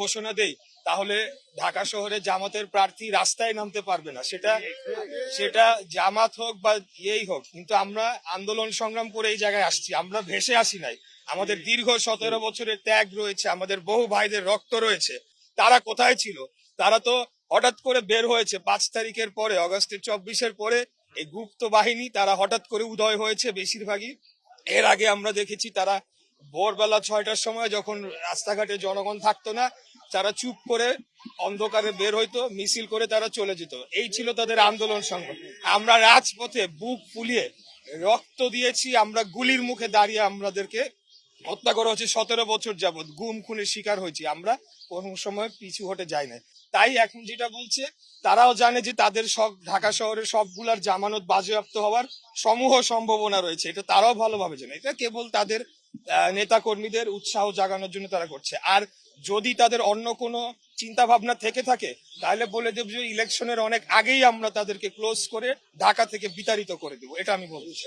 ঘোষণা দেই, তাহলে ঢাকা শহরে জামাতের প্রার্থী রাস্তায় নামতে পারবে না। সেটা সেটা জামাত হোক বা ইয়েই হোক, কিন্তু আমরা আন্দোলন সংগ্রাম করে এই জায়গায় আসছি, আমরা ভেসে আসি নাই। আমাদের দীর্ঘ 17 বছরের ত্যাগ রয়েছে, আমাদের বহু ভাইদের রক্ত রয়েছে। তারা কোথায় ছিল? তারা তো হঠাৎ করে বের হয়েছে 5 তারিখের পরে, অগস্টের 24-এর পরে। এই গুপ্ত বাহিনী তারা হঠাৎ করে উদয় হয়েছে বেশিরভাগই। এর আগে আমরা দেখেছি তারা ভোরবেলা 6টার সময়, যখন রাস্তাঘাটে জনগণ থাকতো না, তারা চুপ করে অন্ধকারে বের হইতো, মিছিল করে তারা চলে যেত। এই ছিল তাদের আন্দোলন সংগ্রাম। আমরা রাজপথে বুক ফুলিয়ে রক্ত দিয়েছি, আমরা গুলির মুখে দাঁড়িয়ে আমাদেরকে হত্যা করা হচ্ছে 17 বছর যাবৎ, গুম খুনের শিকার হয়েছি, আমরা কোনো সময় পিছু হটে যাই না। তাই এখন যেটা বলছে, তারাও জানে যে তাদের সব ঢাকা শহরের সবগুলার জামানত বাজেয়াপ্ত হওয়ার সমূহ সম্ভাবনা রয়েছে, এটা তারাও ভালোভাবে জানে। এটা কেবল তাদের নেতা কর্মীদের উৎসাহ জাগানোর জন্য তারা করছে। আর যদি তাদের অন্য কোনো চিন্তা ভাবনা থেকে থাকে, তাহলে বলে দেব যে ইলেকশনের অনেক আগেই আমরা তাদেরকে ক্লোজ করে ঢাকা থেকে বিতাড়িত করে দেবো, এটা আমি বলছি।